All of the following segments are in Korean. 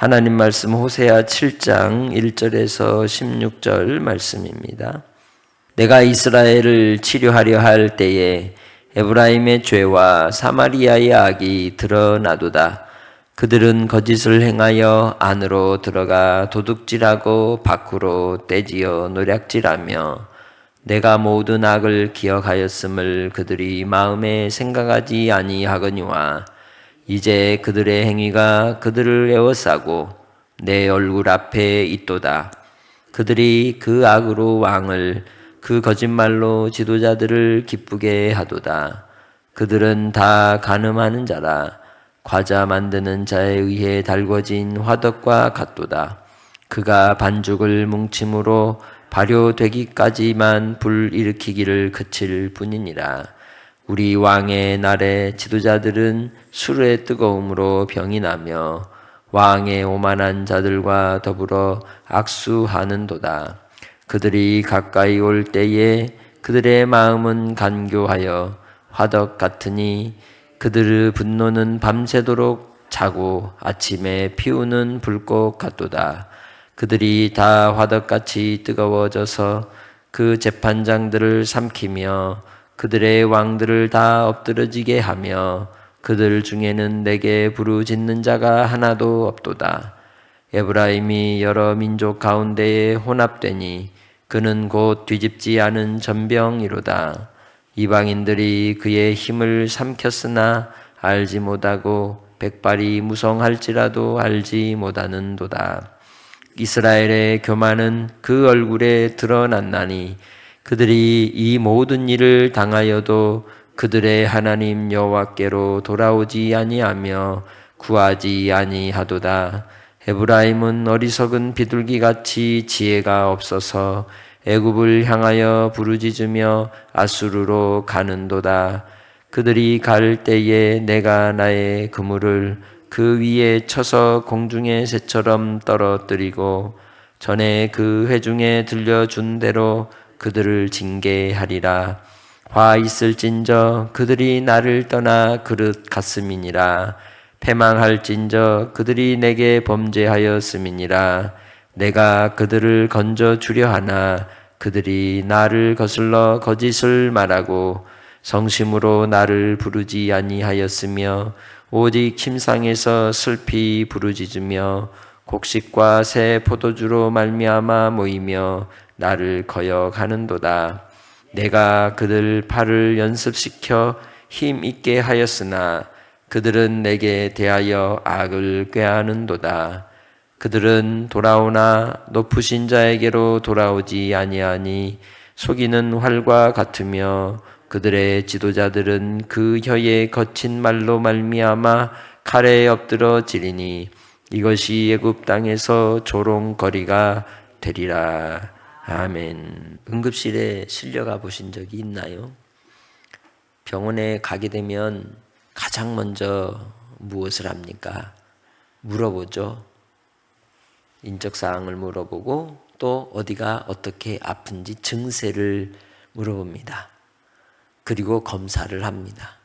하나님 말씀 호세아 7장 1절에서 16절 말씀입니다. 내가 이스라엘을 치료하려 할 때에 에브라임의 죄와 사마리아의 악이 드러나도다. 그들은 거짓을 행하여 안으로 들어가 도둑질하고 밖으로 떼지어 노략질하며 내가 모든 악을 기억하였음을 그들이 마음에 생각하지 아니하거니와 이제 그들의 행위가 그들을 에워싸고 내 얼굴 앞에 있도다. 그들이 그 악으로 왕을 그 거짓말로 지도자들을 기쁘게 하도다. 그들은 다 간음하는 자라 과자 만드는 자에 의해 달궈진 화덕과 같도다. 그가 반죽을 뭉침으로 발효되기까지만 불 일으키기를 그칠 뿐이니라. 우리 왕의 날에 지도자들은 술의 뜨거움으로 병이 나며 왕의 오만한 자들과 더불어 악수하는도다. 그들이 가까이 올 때에 그들의 마음은 간교하여 화덕 같으니 그들의 분노는 밤새도록 자고 아침에 피우는 불꽃 같도다. 그들이 다 화덕같이 뜨거워져서 그 재판장들을 삼키며 그들의 왕들을 다 엎드러지게 하며 그들 중에는 내게 부르짖는 자가 하나도 없도다. 에브라임이 여러 민족 가운데에 혼합되니 그는 곧 뒤집지 않은 전병이로다. 이방인들이 그의 힘을 삼켰으나 알지 못하고 백발이 무성할지라도 알지 못하는도다. 이스라엘의 교만은 그 얼굴에 드러났나니 그들이 이 모든 일을 당하여도 그들의 하나님 여호와께로 돌아오지 아니하며 구하지 아니하도다. 에브라임은 어리석은 비둘기같이 지혜가 없어서 애굽을 향하여 부르짖으며 아수르로 가는도다. 그들이 갈 때에 내가 나의 그물을 그 위에 쳐서 공중의 새처럼 떨어뜨리고 전에 그 회중에 들려준 대로 그들을 징계하리라. 화 있을진저 그들이 나를 떠나 그릇 같음이니라. 패망할진저 그들이 내게 범죄하였음이니라. 내가 그들을 건져 주려 하나 그들이 나를 거슬러 거짓을 말하고 성심으로 나를 부르지 아니하였으며 오직 침상에서 슬피 부르짖으며 곡식과 새 포도주로 말미암아 모이며 나를 거역하는도다. 내가 그들 팔을 연습시켜 힘 있게 하였으나 그들은 내게 대하여 악을 꾀하는도다. 그들은 돌아오나 높으신 자에게로 돌아오지 아니하니 속이는 활과 같으며 그들의 지도자들은 그 혀의 거친 말로 말미암아 칼에 엎드러지리니 이것이 애굽 땅에서 조롱거리가 되리라. 아멘. 응급실에 실려가 보신 적이 있나요? 병원에 가게 되면 가장 먼저 무엇을 합니까? 물어보죠. 인적사항을 물어보고 또 어디가 어떻게 아픈지 증세를 물어봅니다. 그리고 검사를 합니다.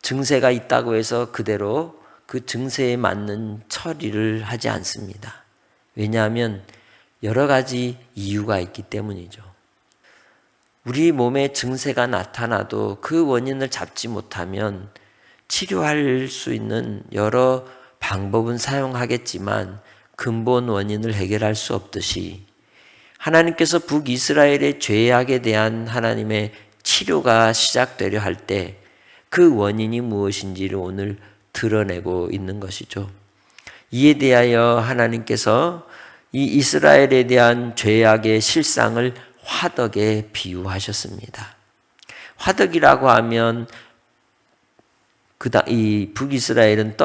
증세가 있다고 해서 그대로 그 증세에 맞는 처리를 하지 않습니다. 왜냐하면 여러 가지 이유가 있기 때문이죠. 우리 몸에 증세가 나타나도 그 원인을 잡지 못하면 치료할 수 있는 여러 방법은 사용하겠지만 근본 원인을 해결할 수 없듯이 하나님께서 북이스라엘의 죄악에 대한 하나님의 치료가 시작되려 할 때 그 원인이 무엇인지를 오늘 드러내고 있는 것이죠. 이에 대하여 하나님께서 이 이스라엘에 대한 죄악의 실상을 화덕에 비유하셨습니다. 화덕이라고 하면 이 북이스라엘은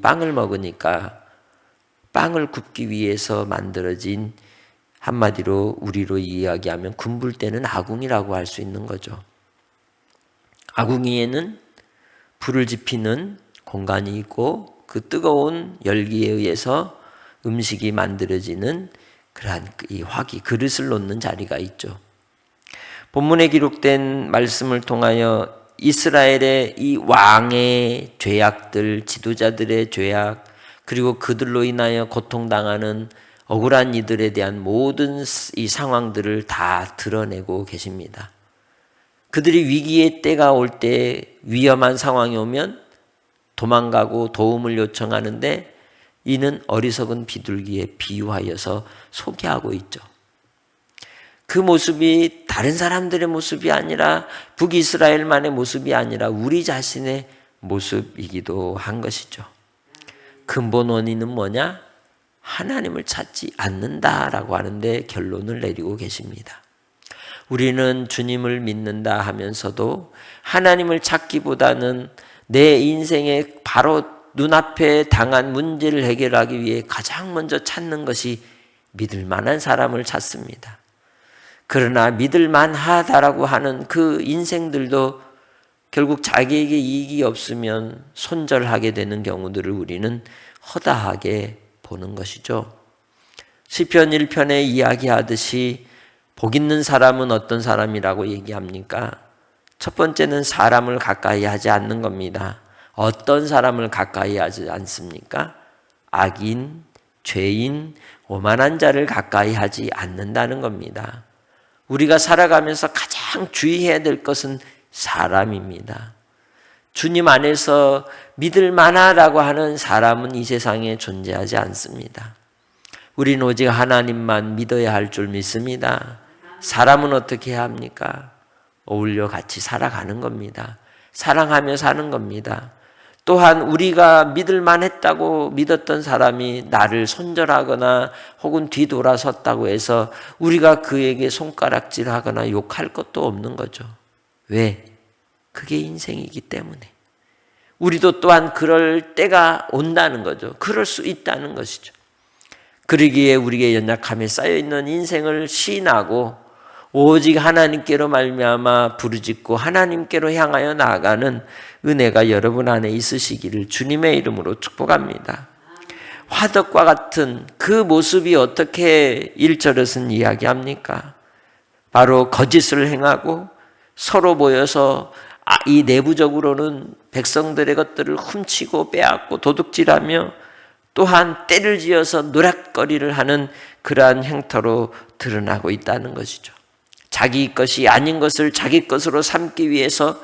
빵을 먹으니까 빵을 굽기 위해서 만들어진 한마디로 우리로 이야기하면 군불 때는 아궁이라고 할 수 있는 거죠. 아궁이에는 불을 지피는 공간이 있고 그 뜨거운 열기에 의해서 음식이 만들어지는 그러한 이 화기, 그릇을 놓는 자리가 있죠. 본문에 기록된 말씀을 통하여 이스라엘의 이 왕의 죄악들, 지도자들의 죄악, 그리고 그들로 인하여 고통당하는 억울한 이들에 대한 모든 이 상황들을 다 드러내고 계십니다. 그들이 위기의 때가 올 때 위험한 상황이 오면 도망가고 도움을 요청하는데 이는 어리석은 비둘기에 비유하여서 소개하고 있죠. 그 모습이 다른 사람들의 모습이 아니라 북이스라엘만의 모습이 아니라 우리 자신의 모습이기도 한 것이죠. 근본 원인은 뭐냐? 하나님을 찾지 않는다라고 하는데 결론을 내리고 계십니다. 우리는 주님을 믿는다 하면서도 하나님을 찾기보다는 내 인생에 바로 눈앞에 당한 문제를 해결하기 위해 가장 먼저 찾는 것이 믿을 만한 사람을 찾습니다. 그러나 믿을 만하다라고 하는 그 인생들도 결국 자기에게 이익이 없으면 손절하게 되는 경우들을 우리는 허다하게 보는 것이죠. 시편 1편에 이야기하듯이 복 있는 사람은 어떤 사람이라고 얘기합니까? 첫 번째는 사람을 가까이 하지 않는 겁니다. 어떤 사람을 가까이 하지 않습니까? 악인, 죄인, 오만한 자를 가까이 하지 않는다는 겁니다. 우리가 살아가면서 가장 주의해야 될 것은 사람입니다. 주님 안에서 믿을 만하다고 하는 사람은 이 세상에 존재하지 않습니다. 우리는 오직 하나님만 믿어야 할 줄 믿습니다. 사람은 어떻게 해야 합니까? 어울려 같이 살아가는 겁니다. 사랑하며 사는 겁니다. 또한 우리가 믿을 만했다고 믿었던 사람이 나를 손절하거나 혹은 뒤돌아섰다고 해서 우리가 그에게 손가락질하거나 욕할 것도 없는 거죠. 왜? 그게 인생이기 때문에. 우리도 또한 그럴 때가 온다는 거죠. 그럴 수 있다는 것이죠. 그러기에 우리의 연약함에 쌓여있는 인생을 시인하고 오직 하나님께로 말미암아 부르짖고 하나님께로 향하여 나아가는 은혜가 여러분 안에 있으시기를 주님의 이름으로 축복합니다. 화덕과 같은 그 모습이 어떻게 1절에서는 이야기합니까? 바로 거짓을 행하고 서로 모여서 이 내부적으로는 백성들의 것들을 훔치고 빼앗고 도둑질하며 또한 때를 지어서 노략거리를 하는 그러한 행태로 드러나고 있다는 것이죠. 자기 것이 아닌 것을 자기 것으로 삼기 위해서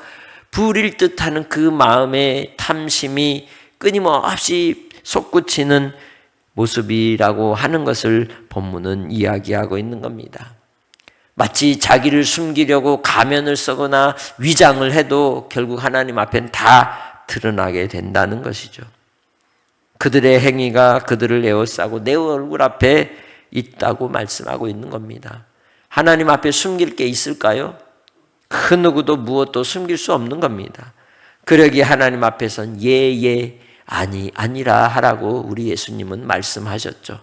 부릴 듯하는 그 마음의 탐심이 끊임없이 솟구치는 모습이라고 하는 것을 본문은 이야기하고 있는 겁니다. 마치 자기를 숨기려고 가면을 쓰거나 위장을 해도 결국 하나님 앞엔 다 드러나게 된다는 것이죠. 그들의 행위가 그들을 에워싸고 내 얼굴 앞에 있다고 말씀하고 있는 겁니다. 하나님 앞에 숨길 게 있을까요? 그 누구도 무엇도 숨길 수 없는 겁니다. 그러기에 하나님 앞에선 예, 아니라 하라고 우리 예수님은 말씀하셨죠.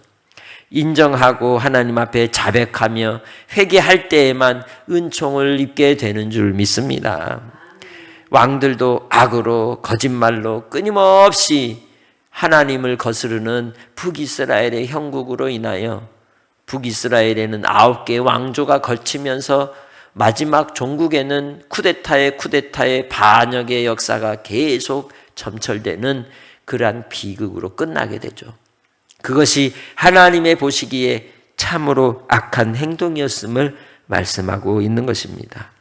인정하고 하나님 앞에 자백하며 회개할 때에만 은총을 입게 되는 줄 믿습니다. 왕들도 악으로 거짓말로 끊임없이 하나님을 거스르는 북이스라엘의 형국으로 인하여 북이스라엘에는 9개의 왕조가 걸치면서 마지막 종국에는 쿠데타의 반역의 역사가 계속 점철되는 그러한 비극으로 끝나게 되죠. 그것이 하나님의 보시기에 참으로 악한 행동이었음을 말씀하고 있는 것입니다.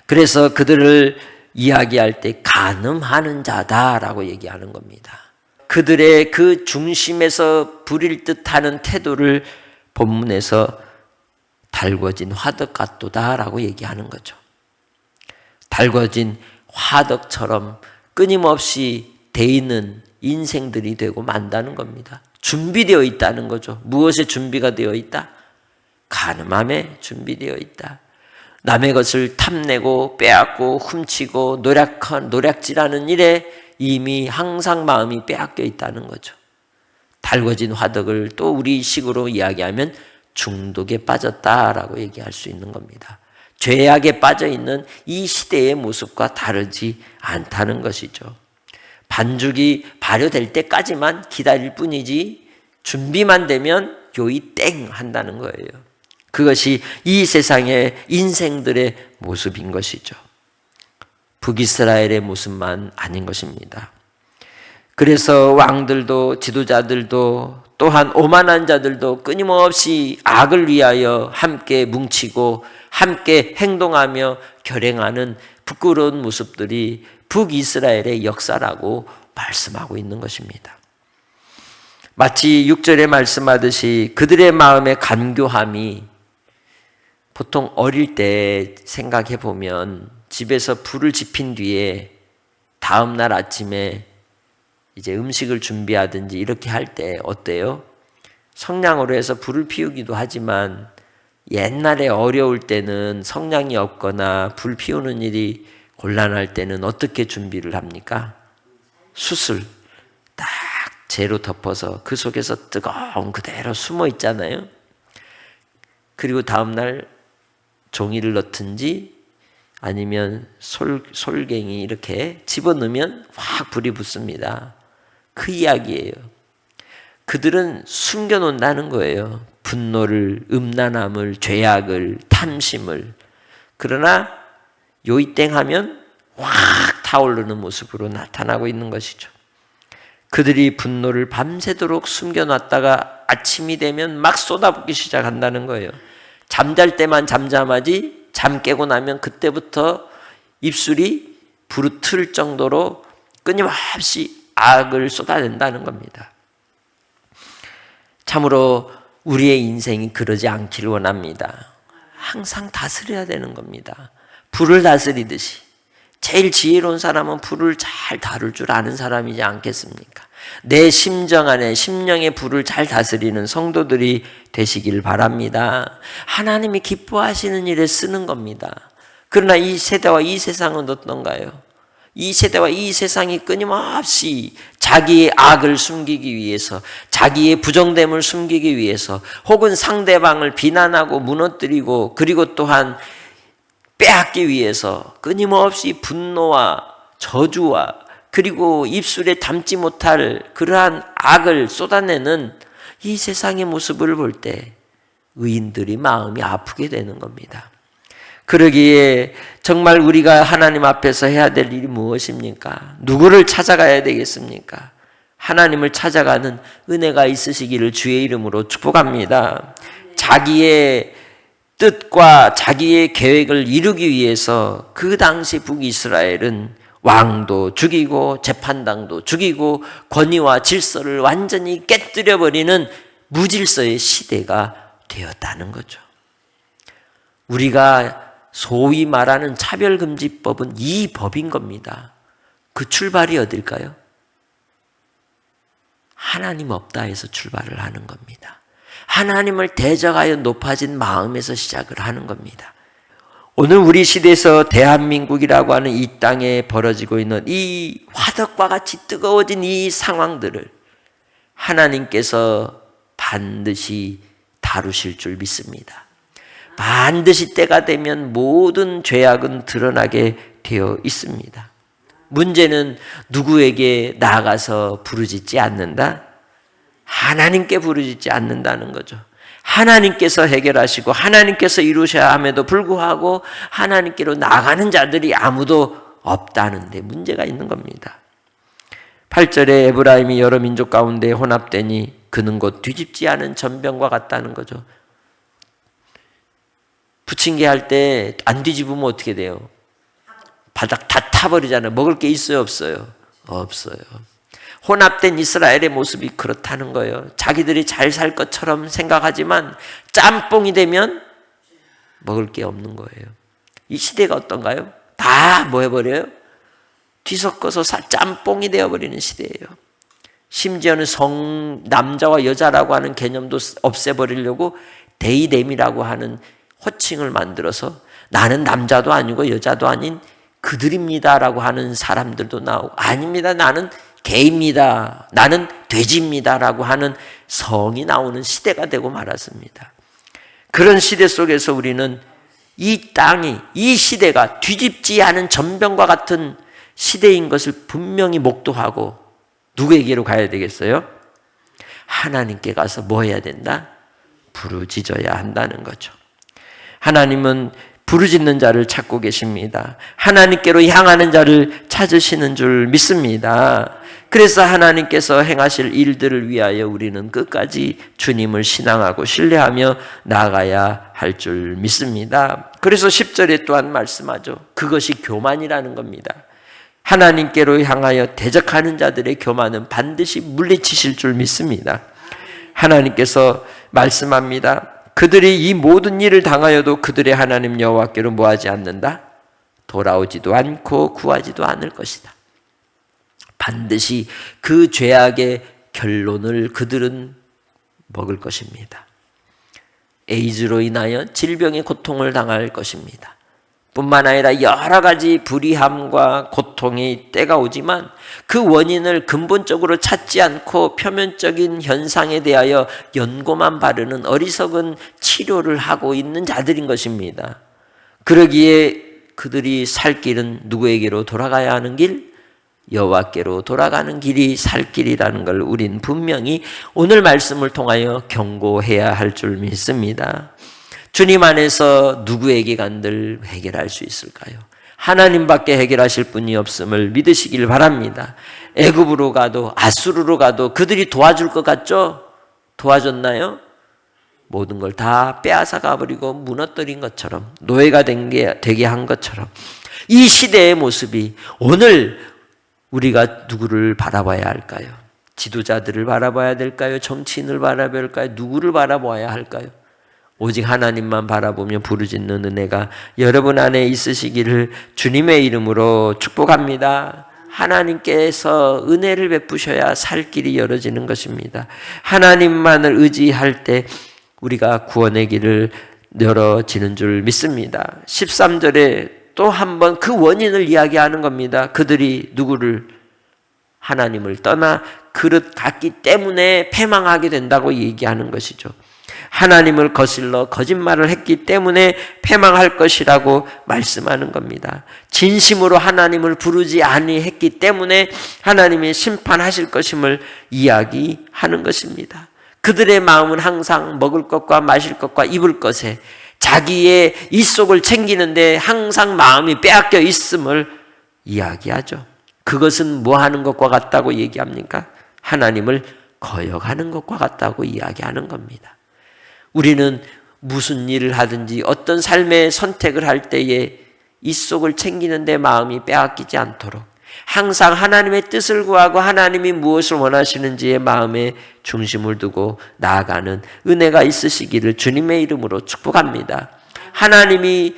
그래서 그들을 이야기할 때 간음하는 자다라고 얘기하는 겁니다. 그들의 그 중심에서 부릴 듯하는 태도를 본문에서 달궈진 화덕 같도다라고 얘기하는 거죠. 달궈진 화덕처럼 끊임없이 데이는 인생들이 되고 만다는 겁니다. 준비되어 있다는 거죠. 무엇에 준비가 되어 있다? 간음함에 준비되어 있다. 남의 것을 탐내고 빼앗고 훔치고 노략질하는 일에 이미 항상 마음이 빼앗겨 있다는 거죠. 달궈진 화덕을 또 우리 식으로 이야기하면 중독에 빠졌다라고 얘기할 수 있는 겁니다. 죄악에 빠져있는 이 시대의 모습과 다르지 않다는 것이죠. 반죽이 발효될 때까지만 기다릴 뿐이지 준비만 되면 요이 땡 한다는 거예요. 그것이 이 세상의 인생들의 모습인 것이죠. 북이스라엘의 모습만 아닌 것입니다. 그래서 왕들도 지도자들도 또한 오만한 자들도 끊임없이 악을 위하여 함께 뭉치고 함께 행동하며 결행하는 부끄러운 모습들이 북이스라엘의 역사라고 말씀하고 있는 것입니다. 마치 6절에 말씀하듯이 그들의 마음의 간교함이, 보통 어릴 때 생각해 보면 집에서 불을 지핀 뒤에 다음 날 아침에 이제 음식을 준비하든지 이렇게 할 때 어때요? 성냥으로 해서 불을 피우기도 하지만 옛날에 어려울 때는 성냥이 없거나 불 피우는 일이 곤란할 때는 어떻게 준비를 합니까? 숯을 딱 재로 덮어서 그 속에서 뜨거운 그대로 숨어 있잖아요. 그리고 다음날 종이를 넣든지 아니면 솔갱이 이렇게 집어넣으면 확 불이 붙습니다. 그 이야기예요. 그들은 숨겨놓는다는 거예요. 분노를, 음란함을, 죄악을, 탐심을. 그러나 요이땡 하면 확 타오르는 모습으로 나타나고 있는 것이죠. 그들이 분노를 밤새도록 숨겨놨다가 아침이 되면 막 쏟아붓기 시작한다는 거예요. 잠잘 때만 잠잠하지 잠 깨고 나면 그때부터 입술이 부르틀 정도로 끊임없이 악을 쏟아낸다는 겁니다. 참으로 우리의 인생이 그러지 않기를 원합니다. 항상 다스려야 되는 겁니다. 불을 다스리듯이. 제일 지혜로운 사람은 불을 잘 다룰 줄 아는 사람이지 않겠습니까? 내 심정 안에 심령의 불을 잘 다스리는 성도들이 되시길 바랍니다. 하나님이 기뻐하시는 일에 쓰는 겁니다. 그러나 이 세대와 이 세상은 어떤가요? 이 세대와 이 세상이 끊임없이 자기의 악을 숨기기 위해서, 자기의 부정됨을 숨기기 위해서, 혹은 상대방을 비난하고 무너뜨리고 그리고 또한 빼앗기 위해서 끊임없이 분노와 저주와 그리고 입술에 담지 못할 그러한 악을 쏟아내는 이 세상의 모습을 볼 때 의인들이 마음이 아프게 되는 겁니다. 그러기에 정말 우리가 하나님 앞에서 해야 될 일이 무엇입니까? 누구를 찾아가야 되겠습니까? 하나님을 찾아가는 은혜가 있으시기를 주의 이름으로 축복합니다. 자기의 뜻과 자기의 계획을 이루기 위해서 그 당시 북이스라엘은 왕도 죽이고 재판당도 죽이고 권위와 질서를 완전히 깨뜨려버리는 무질서의 시대가 되었다는 거죠. 우리가 소위 말하는 차별금지법은 이 법인 겁니다. 그 출발이 어딜까요? 하나님 없다 해서 출발을 하는 겁니다. 하나님을 대적하여 높아진 마음에서 시작을 하는 겁니다. 오늘 우리 시대에서 대한민국이라고 하는 이 땅에 벌어지고 있는 이 화덕과 같이 뜨거워진 이 상황들을 하나님께서 반드시 다루실 줄 믿습니다. 반드시 때가 되면 모든 죄악은 드러나게 되어 있습니다. 문제는 누구에게 나아가서 부르짖지 않는다? 하나님께 부르짖지 않는다는 거죠. 하나님께서 해결하시고 하나님께서 이루셔야 함에도 불구하고 하나님께로 나가는 자들이 아무도 없다는데 문제가 있는 겁니다. 8절에 에브라임이 여러 민족 가운데 혼합되니 그는 곧 뒤집지 않은 전병과 같다는 거죠. 부침개 할 때 안 뒤집으면 어떻게 돼요? 바닥 다 타버리잖아요. 먹을 게 있어요, 없어요? 없어요. 혼합된 이스라엘의 모습이 그렇다는 거예요. 자기들이 잘 살 것처럼 생각하지만 짬뽕이 되면 먹을 게 없는 거예요. 이 시대가 어떤가요? 다 뭐 해버려요? 뒤섞어서 짬뽕이 되어버리는 시대예요. 심지어는 남자와 여자라고 하는 개념도 없애버리려고 데이뎀이라고 하는 호칭을 만들어서 나는 남자도 아니고 여자도 아닌 그들입니다라고 하는 사람들도 나오고, 아닙니다, 나는 개입니다, 나는 돼지입니다라고 하는 성이 나오는 시대가 되고 말았습니다. 그런 시대 속에서 우리는 이 땅이, 이 시대가 뒤집지 않은 전병과 같은 시대인 것을 분명히 목도하고 누구에게로 가야 되겠어요? 하나님께 가서 뭐 해야 된다? 부르짖어야 한다는 거죠. 하나님은 부르짖는 자를 찾고 계십니다. 하나님께로 향하는 자를 찾으시는 줄 믿습니다. 그래서 하나님께서 행하실 일들을 위하여 우리는 끝까지 주님을 신앙하고 신뢰하며 나아가야 할 줄 믿습니다. 그래서 10절에 또한 말씀하죠. 그것이 교만이라는 겁니다. 하나님께로 향하여 대적하는 자들의 교만은 반드시 물리치실 줄 믿습니다. 하나님께서 말씀합니다. 그들이 이 모든 일을 당하여도 그들의 하나님 여호와께로 뭐하지 않는다? 돌아오지도 않고 구하지도 않을 것이다. 반드시 그 죄악의 결론을 그들은 먹을 것입니다. 에이즈로 인하여 질병의 고통을 당할 것입니다. 뿐만 아니라 여러 가지 불의함과 고통의 때가 오지만 그 원인을 근본적으로 찾지 않고 표면적인 현상에 대하여 연고만 바르는 어리석은 치료를 하고 있는 자들인 것입니다. 그러기에 그들이 살 길은 누구에게로 돌아가야 하는 길? 여호와께로 돌아가는 길이 살 길이라는 걸 우린 분명히 오늘 말씀을 통하여 경고해야 할 줄 믿습니다. 주님 안에서 누구에게 간들 해결할 수 있을까요? 하나님밖에 해결하실 분이 없음을 믿으시길 바랍니다. 애굽으로 가도 아수르로 가도 그들이 도와줄 것 같죠? 도와줬나요? 모든 걸 다 빼앗아 가버리고 무너뜨린 것처럼, 노예가 되게 한 것처럼 이 시대의 모습이 오늘 우리가 누구를 바라봐야 할까요? 지도자들을 바라봐야 될까요? 정치인을 바라봐야 할까요? 누구를 바라봐야 할까요? 오직 하나님만 바라보며 부르짖는 은혜가 여러분 안에 있으시기를 주님의 이름으로 축복합니다. 하나님께서 은혜를 베푸셔야 살 길이 열어지는 것입니다. 하나님만을 의지할 때 우리가 구원의 길을 열어지는 줄 믿습니다. 13절에 또 한 번 그 원인을 이야기하는 겁니다. 그들이 누구를? 하나님을 떠나 그릇 같기 때문에 패망하게 된다고 얘기하는 것이죠. 하나님을 거슬러 거짓말을 했기 때문에 패망할 것이라고 말씀하는 겁니다. 진심으로 하나님을 부르지 아니했기 때문에 하나님이 심판하실 것임을 이야기하는 것입니다. 그들의 마음은 항상 먹을 것과 마실 것과 입을 것에 자기의 입속을 챙기는데 항상 마음이 빼앗겨 있음을 이야기하죠. 그것은 뭐 하는 것과 같다고 얘기합니까? 하나님을 거역하는 것과 같다고 이야기하는 겁니다. 우리는 무슨 일을 하든지 어떤 삶의 선택을 할 때에 입속을 챙기는데 마음이 빼앗기지 않도록 항상 하나님의 뜻을 구하고 하나님이 무엇을 원하시는지에 마음에 중심을 두고 나아가는 은혜가 있으시기를 주님의 이름으로 축복합니다. 하나님이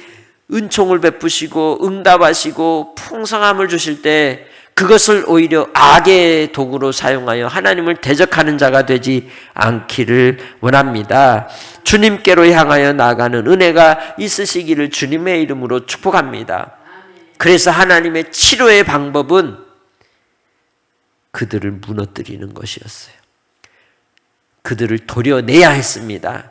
은총을 베푸시고 응답하시고 풍성함을 주실 때 그것을 오히려 악의 도구로 사용하여 하나님을 대적하는 자가 되지 않기를 원합니다. 주님께로 향하여 나아가는 은혜가 있으시기를 주님의 이름으로 축복합니다. 그래서 하나님의 치료의 방법은 그들을 무너뜨리는 것이었어요. 그들을 도려내야 했습니다.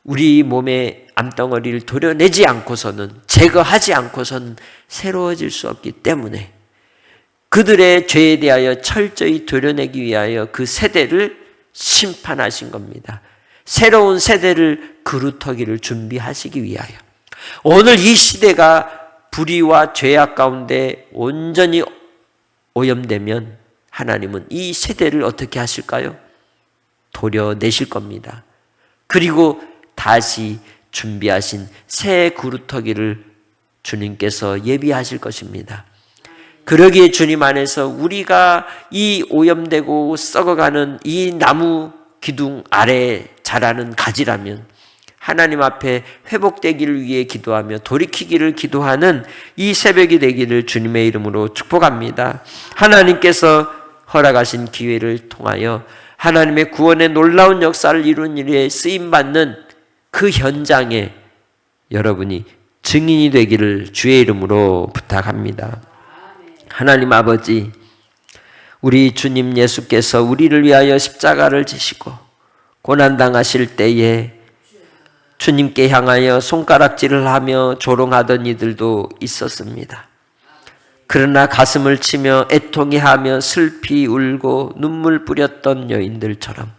우리 몸의 암덩어리를 도려내지 않고서는, 제거하지 않고서는 새로워질 수 없기 때문에 그들의 죄에 대하여 철저히 도려내기 위하여 그 세대를 심판하신 겁니다. 새로운 세대를 그루터기를 준비하시기 위하여. 오늘 이 시대가 불의와 죄악 가운데 온전히 오염되면 하나님은 이 세대를 어떻게 하실까요? 도려내실 겁니다. 그리고 다시 준비하신 새 그루터기를 주님께서 예비하실 것입니다. 그러기에 주님 안에서 우리가 이 오염되고 썩어가는 이 나무 기둥 아래에 자라는 가지라면 하나님 앞에 회복되기를 위해 기도하며 돌이키기를 기도하는 이 새벽이 되기를 주님의 이름으로 축복합니다. 하나님께서 허락하신 기회를 통하여 하나님의 구원의 놀라운 역사를 이룬 일에 쓰임받는 그 현장에 여러분이 증인이 되기를 주의 이름으로 부탁합니다. 하나님 아버지, 우리 주님 예수께서 우리를 위하여 십자가를 지시고 고난당하실 때에 주님께 향하여 손가락질을 하며 조롱하던 이들도 있었습니다. 그러나 가슴을 치며 애통해하며 슬피 울고 눈물 뿌렸던 여인들처럼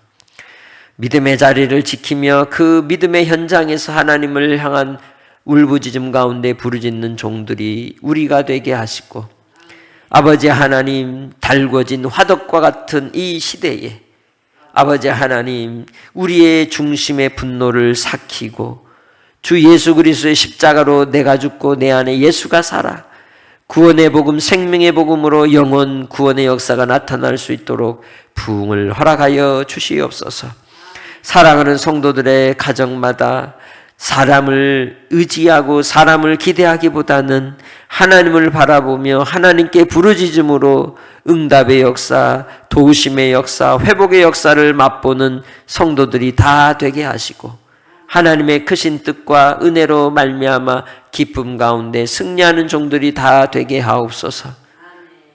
믿음의 자리를 지키며 그 믿음의 현장에서 하나님을 향한 울부짖음 가운데 부르짖는 종들이 우리가 되게 하시고 아버지 하나님, 달궈진 화덕과 같은 이 시대에 아버지 하나님, 우리의 중심의 분노를 삭히고 주 예수 그리스도의 십자가로 내가 죽고 내 안에 예수가 살아 구원의 복음, 생명의 복음으로 영원 구원의 역사가 나타날 수 있도록 부흥을 허락하여 주시옵소서. 사랑하는 성도들의 가정마다 사람을 의지하고 사람을 기대하기보다는 하나님을 바라보며 하나님께 부르짖음으로 응답의 역사, 도우심의 역사, 회복의 역사를 맛보는 성도들이 다 되게 하시고 하나님의 크신 뜻과 은혜로 말미암아 기쁨 가운데 승리하는 종들이 다 되게 하옵소서.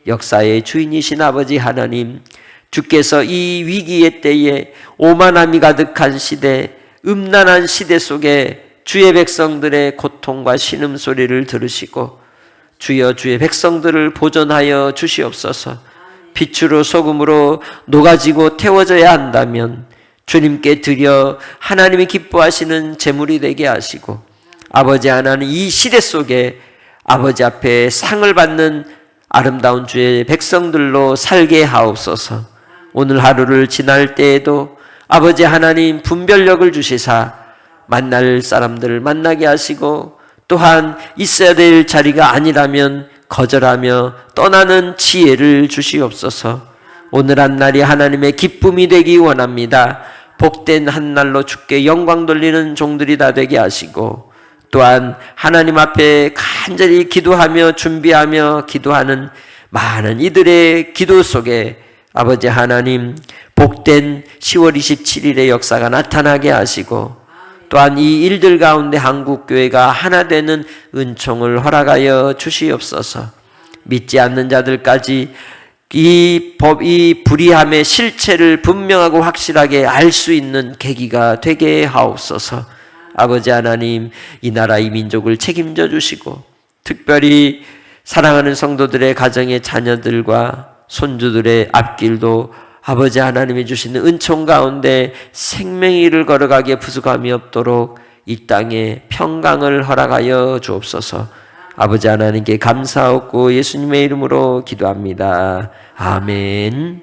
역사의 주인이신 아버지 하나님, 주께서 이 위기의 때에 오만함이 가득한 시대, 음란한 시대 속에 주의 백성들의 고통과 신음소리를 들으시고 주여 주의 백성들을 보존하여 주시옵소서. 빛으로 소금으로 녹아지고 태워져야 한다면 주님께 드려 하나님이 기뻐하시는 제물이 되게 하시고 아버지 하나님, 이 시대 속에 아버지 앞에 상을 받는 아름다운 주의 백성들로 살게 하옵소서. 오늘 하루를 지날 때에도 아버지 하나님 분별력을 주시사 만날 사람들을 만나게 하시고 또한 있어야 될 자리가 아니라면 거절하며 떠나는 지혜를 주시옵소서. 오늘 한 날이 하나님의 기쁨이 되기 원합니다. 복된 한 날로 주께 영광 돌리는 종들이 다 되게 하시고 또한 하나님 앞에 간절히 기도하며 준비하며 기도하는 많은 이들의 기도 속에 아버지 하나님, 복된 10월 27일의 역사가 나타나게 하시고 또한 이 일들 가운데 한국교회가 하나 되는 은총을 허락하여 주시옵소서. 믿지 않는 자들까지 이 불의함의 실체를 분명하고 확실하게 알 수 있는 계기가 되게 하옵소서. 아버지 하나님, 이 나라 이 민족을 책임져 주시고 특별히 사랑하는 성도들의 가정의 자녀들과 손주들의 앞길도 아버지 하나님이 주시는 은총 가운데 생명의 길을 걸어가기에 부족함이 없도록 이 땅에 평강을 허락하여 주옵소서. 아버지 하나님께 감사하고 예수님의 이름으로 기도합니다. 아멘.